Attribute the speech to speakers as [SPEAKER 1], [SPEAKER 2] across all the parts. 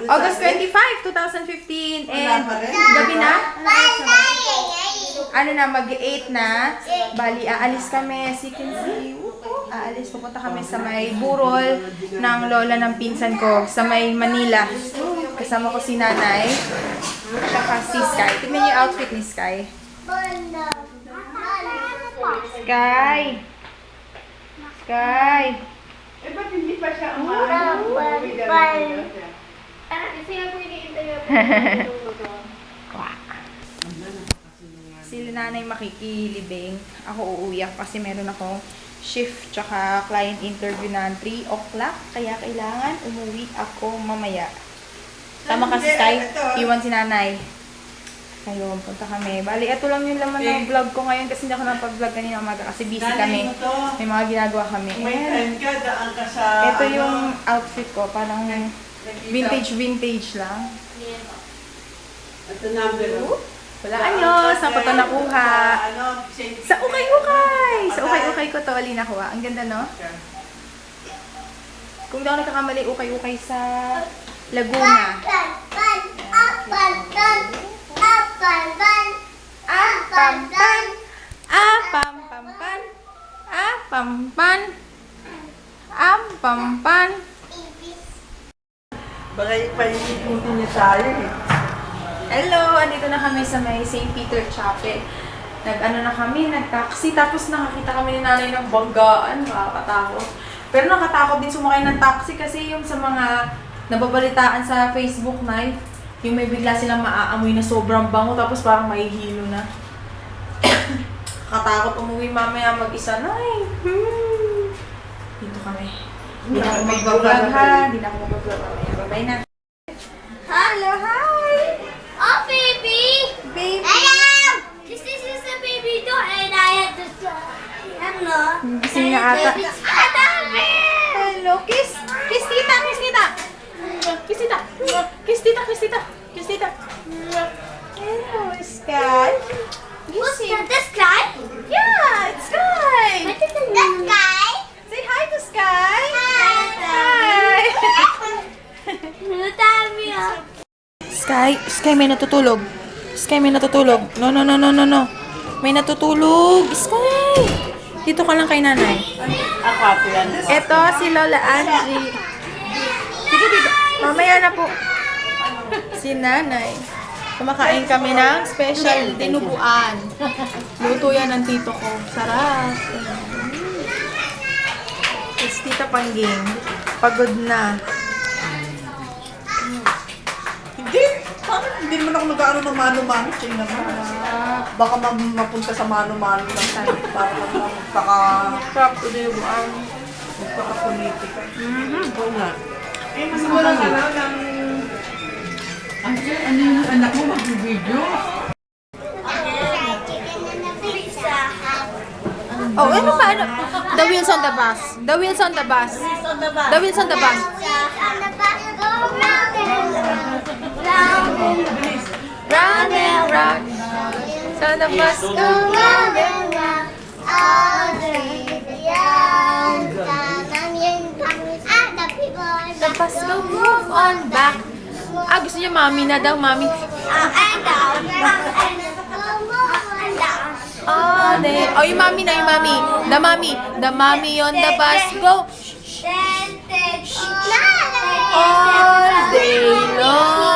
[SPEAKER 1] August 25, 2015. And gabi na. Ano na, mag-8 na. Bali, aalis kami. As you can see, aalis. Pupunta kami sa may burol ng lola ng pinsan ko sa may Manila. Kasama ko si nanay. Tsaka si Sky. Tignan niyo yung outfit ni Sky. Sky! Sky!
[SPEAKER 2] Eh, ba't hindi pa siya
[SPEAKER 3] Kasi nga po ini-interview
[SPEAKER 1] Si nanay makikilibing. Ako uuwi ako kasi meron akong shift tsaka client interview na 3 o'clock. Kaya kailangan umuwi ako mamaya. Tama kasi Sky, iwan si nanay. Ayun, punta kami. Bali, ito lang yung laman ng vlog ko ngayon kasi hindi ako napag-vlog kanina umaga kasi busy kami. May mga ginagawa kami.
[SPEAKER 2] May time ka, daan ka sa...
[SPEAKER 1] Ito yung outfit ko, parang vintage lang.
[SPEAKER 2] Ito number.
[SPEAKER 1] Wala saan ko ito nakuha? Sa ukay-ukay! Sa ukay-ukay ko ito, ali nakuha. Ang ganda, no? Kung daw nagkakamali, ukay-ukay sa Laguna. Pampan.
[SPEAKER 2] Baka ipainipuntin niya tayo eh.
[SPEAKER 1] Hello! Andito na kami sa may St. Peter Chapel. Nag-taxi. Tapos nakakita kami ni nanay ng banggaan. Nakakatakot. Pero nakatakot din sumakay ng taxi kasi yung sa mga nababalitaan sa Facebook na yung may bigla silang maaamoy na sobrang bango tapos parang mahihilo na. Katakot umuwi mamaya mag-isa na Dito kami. Hindi na ako mag-vlog ha. Hindi na ako mag-vlog mamaya. Bye-bye na. Hello, hi!
[SPEAKER 3] Oh, baby!
[SPEAKER 1] Baby!
[SPEAKER 3] Ayan! This is a baby door and I have to... Ano?
[SPEAKER 1] Gising na ata.
[SPEAKER 3] Adami!
[SPEAKER 1] Hello, kiss! Kiss tita! Kiss tita! Kiss tita! Kiss tita! Kiss tita! Kiss tita! Hello, Sky!
[SPEAKER 3] What's that? The sky?
[SPEAKER 1] Yeah, it's Sky!
[SPEAKER 3] What is the sky?
[SPEAKER 1] Say hi to Sky!
[SPEAKER 3] Hi! Dami ah.
[SPEAKER 1] Sky, may natutulog. Sky, may natutulog. No. May natutulog. Sky! Dito ka lang kay nanay.
[SPEAKER 2] Ako yan.
[SPEAKER 1] Ito si Lola Angie. Sige, dito. Mamaya na po. Si nanay. Kumakain kami ng special dinuguan. Luto yan ng tito ko. Sarap. It's Tita Pangging. Pagod na.
[SPEAKER 2] Hindi naman ako nag-ano ng mano-mano. Siya naman. Baka mapunta sa mano-mano lang tayo. Para
[SPEAKER 1] Sarap to dinuguan.
[SPEAKER 2] magpaka-politika. Oo nga. Eh, mas
[SPEAKER 1] Wala ka
[SPEAKER 2] lang ng... Ano yung anak mo mag-video?
[SPEAKER 1] Oh, ano pa? Ano? The wheels on the bus. The wheels on the bus. The wheels on the bus. Round and round. So the bus go round and round. The bus go move on back. Gusto niya mami na daw, mami. All day. Oh, yung mami na, yung mami. The mommy. The mommy on the bus go. All day long.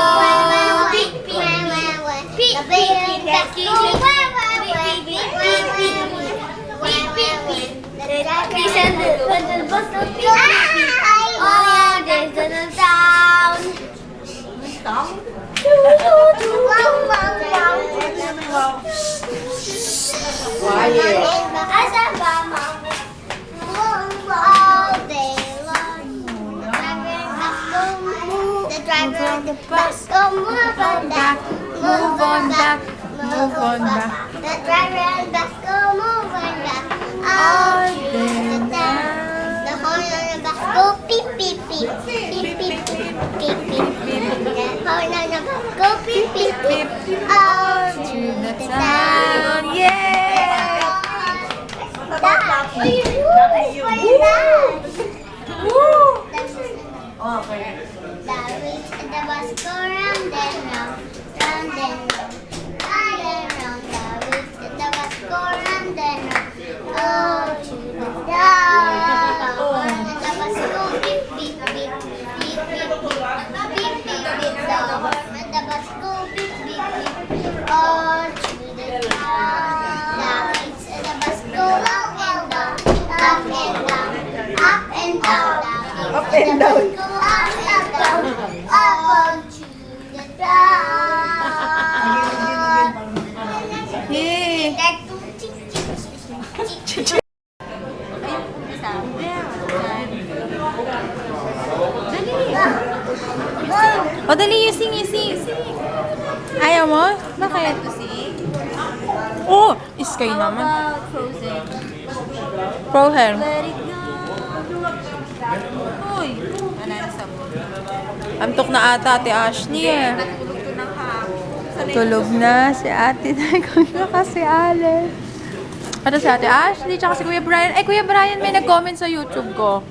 [SPEAKER 3] The bus go move on back,
[SPEAKER 1] Move on back. Move on back.
[SPEAKER 3] The driver and bus go move on back.
[SPEAKER 1] All
[SPEAKER 3] To
[SPEAKER 1] day
[SPEAKER 3] the town. The horn on the bus go beep beep beep beep beep beep beep beep. The horn on the bus go beep beep beep. All
[SPEAKER 1] To the town. Yay!
[SPEAKER 3] That. Woo!
[SPEAKER 1] Woo!
[SPEAKER 2] Okay.
[SPEAKER 3] The wheels and the bus go round and round, round and round, round and round. The wheels and the bus go round and round. Oh, to the down. And the bus go beep, beep, beep, beep, beep, beep, beep, beep, beep, down. And the bus go beep, beep, beep, oh, to the down. The wheels and the bus go up and down, up and down, up and down.
[SPEAKER 2] Up and down.
[SPEAKER 3] Go up and down, up onto the ground.
[SPEAKER 1] Yay!
[SPEAKER 3] That do tick, tick, tick, tick.
[SPEAKER 1] O, dali, you sing, you sing, sing. Ayaw mo? Bakit? Oh, iskay naman.
[SPEAKER 4] Frozen.
[SPEAKER 1] Pro hair.
[SPEAKER 4] Let it go. Uy, wala na sa mo.
[SPEAKER 1] Antok na ata, Ate Ashley.
[SPEAKER 4] Natulog to ng hapon.
[SPEAKER 1] Tulog na si Ate. Tulog na kasi Alex. Ano si Ate Ashley, tsaka si Kuya Brian. Kuya Brian, may nag-comment sa YouTube ko.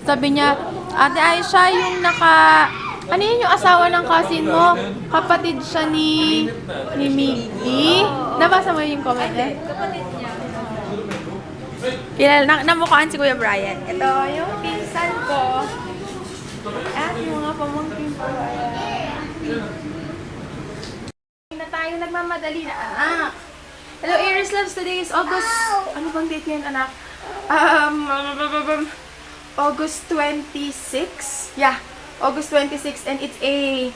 [SPEAKER 1] Sabi niya, Ate Aisha, yung ano yun yung asawa ng cousin mo? Kapatid siya ni Miggy. Nabasa mo yung comment niya?
[SPEAKER 4] Kapatid niya.
[SPEAKER 1] Kilala, namukhaan si Kuya Brian. Ito, yung pinsan ko. At yung mga pamangkin ko. Na tayo nagmamadali na anak. Hello, Aries Loves. Today is August. Ano bang date ngayon, anak? August 26. Yeah, August 26. And it's a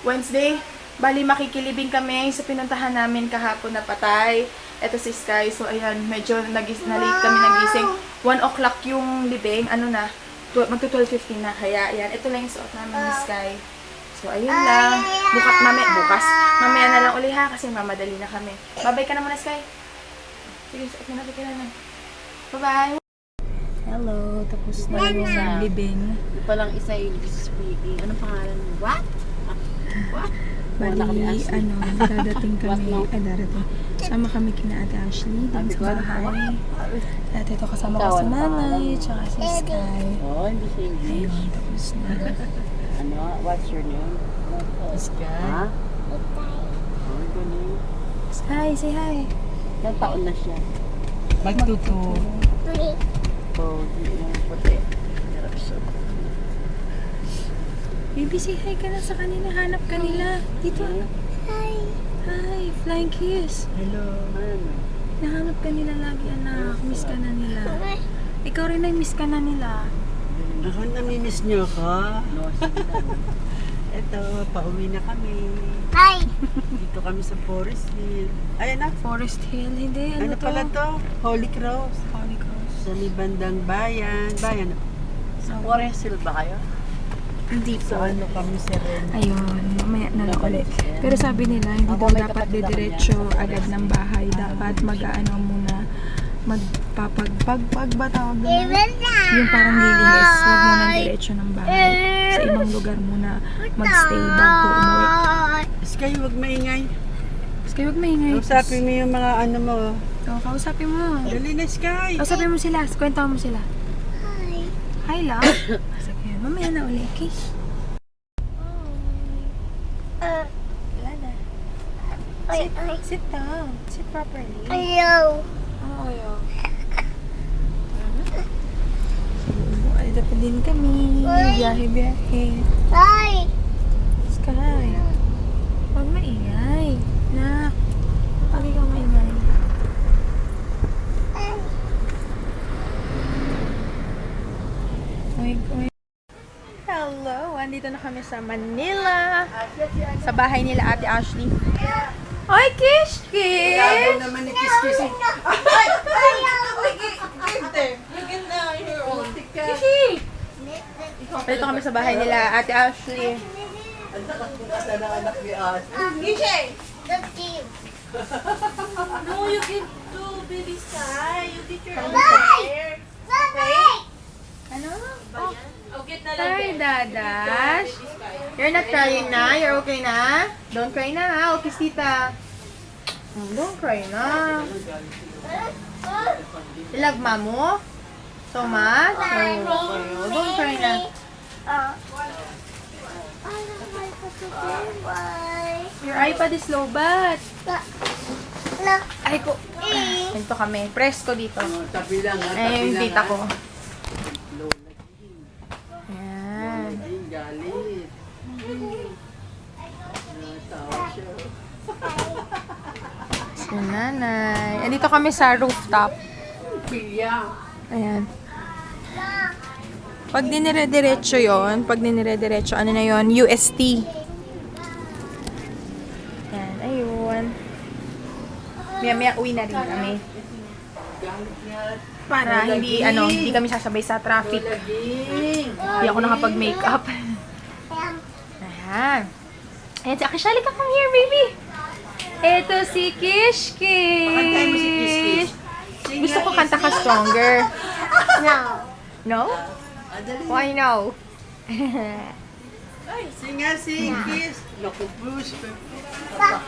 [SPEAKER 1] Wednesday. Bali, makikilibing kami sa pinuntahan namin kahapon na patay. Ito si Sky. So, ayan, medyo na-late kami nagising. 1 o'clock yung libing. Ano na? Magto 12:15 na. Kaya, ayan. Ito lang yung suot namin ni Sky. So, ayun lang. Bukas. Mamaya na lang uli ha, kasi mamadali na kami. Babay ka na muna, Sky. Sige, suot mo na. Bye-bye. Hello. Tapos na yung libing.
[SPEAKER 4] Palang isa yung speaking. Anong pangalan mo? What?
[SPEAKER 1] Bali, dadating kami, sama kami kina Ate Ashley, din sa bahay. At ito kasama ko si Nanay, tsaka si Sky.
[SPEAKER 4] Oh, hindi siya English.
[SPEAKER 1] Ayun, tapos na.
[SPEAKER 4] Ano? What's your name?
[SPEAKER 1] Sky.
[SPEAKER 4] Ha? Oh, galing.
[SPEAKER 1] Sky, say hi.
[SPEAKER 4] Ilang taon na siya?
[SPEAKER 1] Magtuto.
[SPEAKER 4] Oh, hindi na puti.
[SPEAKER 1] Baby, say hi ka na sa kanila. Hanap ka nila. Dito.
[SPEAKER 3] Hi.
[SPEAKER 1] Hi, flying kiss.
[SPEAKER 4] Hello. Ano?
[SPEAKER 1] Nahanap ka nila lagi, anak. Miss ka na nila. Ikaw rin ay miss ka na nila.
[SPEAKER 5] Ako, namimiss niyo ako.
[SPEAKER 4] No, sige na.
[SPEAKER 5] Eto, pauwi na kami.
[SPEAKER 3] Hi.
[SPEAKER 5] Dito kami sa Forest Hill. Ay, anak,
[SPEAKER 1] Forest Hill. Hindi,
[SPEAKER 5] ano pala to? Holy Cross.
[SPEAKER 1] Holy Cross.
[SPEAKER 5] Sa may bandang bayan. Bayan,
[SPEAKER 4] Sa Forest Hill ba kayo?
[SPEAKER 1] Hindi po.
[SPEAKER 5] sa ano kami sa Ren.
[SPEAKER 1] Ayun, mamaya na lang ulit. Pero sabi nila, hindi daw dapat didiretso agad ng bahay. Dapat mag-ano muna, magpapag ba tawag doon? Yung parang lilinis, huwag mo nang diretso ng bahay. Sa ibang lugar muna magstay bago umuwi.
[SPEAKER 5] Sky, huwag maingay.
[SPEAKER 1] Sky, huwag maingay.
[SPEAKER 5] Kausapin mo yung mga ano mo.
[SPEAKER 1] Oo, kausapin mo.
[SPEAKER 5] Dali na, Sky.
[SPEAKER 1] Kausapin mo sila, kwento mo sila.
[SPEAKER 3] Hi.
[SPEAKER 1] Hi lang. Sige, mamaya na ulit, okay? Wala na. Sit down. Sit properly.
[SPEAKER 3] Hello.
[SPEAKER 1] Oo, yun. Ay, dapat din kami. Biyahe.
[SPEAKER 3] Hi.
[SPEAKER 1] Sky. Huwag maingay. Nak. Huwag ikaw maingay. Oy. Hello! Andito na kami sa Manila. Sa bahay nila Ate Ashley. Oy, Kish!
[SPEAKER 2] Lalo naman ni Kiss-Kiss.
[SPEAKER 1] Dito kami sa bahay nila Ate Ashley.
[SPEAKER 2] Ang lakas mo na ng anak ni As.
[SPEAKER 3] Look you.
[SPEAKER 4] No, you can do baby Sky. You did your own
[SPEAKER 3] Bye.
[SPEAKER 4] hair.
[SPEAKER 3] Bye.
[SPEAKER 1] Ano?
[SPEAKER 4] Oh, get na lang.
[SPEAKER 1] Hi, Dadash. You're not crying na? You're okay na? Don't cry na ha. Okay, tita. Don't cry na. You love Mamu? So much? Oh, don't cry na. Your iPad is low bat.
[SPEAKER 3] Look.
[SPEAKER 1] Ay ko. Ganito kami. Presto dito.
[SPEAKER 5] Tabi lang ha.
[SPEAKER 1] Ay, yung tita ko. Ayan.
[SPEAKER 5] Ay, galit. Natawa siya.
[SPEAKER 1] Si nanay. Andito kami sa rooftop.
[SPEAKER 5] Pilya.
[SPEAKER 1] Ayan. Pag dinire-diretso yon, ano na yon, UST. Ayan, ayun. Maya-maya uwi na rin kami. Para hindi kami sasabay sa traffic.
[SPEAKER 5] Laging.
[SPEAKER 1] Hindi ako nakapag-makeup. Ayan. Ayan, si Akishali ka, come here, baby. Ito si Kish
[SPEAKER 5] Pakantahin mo si Kish Kish.
[SPEAKER 1] Kish. Gusto ko kanta ka stronger.
[SPEAKER 3] No.
[SPEAKER 1] No?
[SPEAKER 5] Adali.
[SPEAKER 1] Why no?
[SPEAKER 5] Singa si Kiss. Naku, Bruce.
[SPEAKER 3] Pa.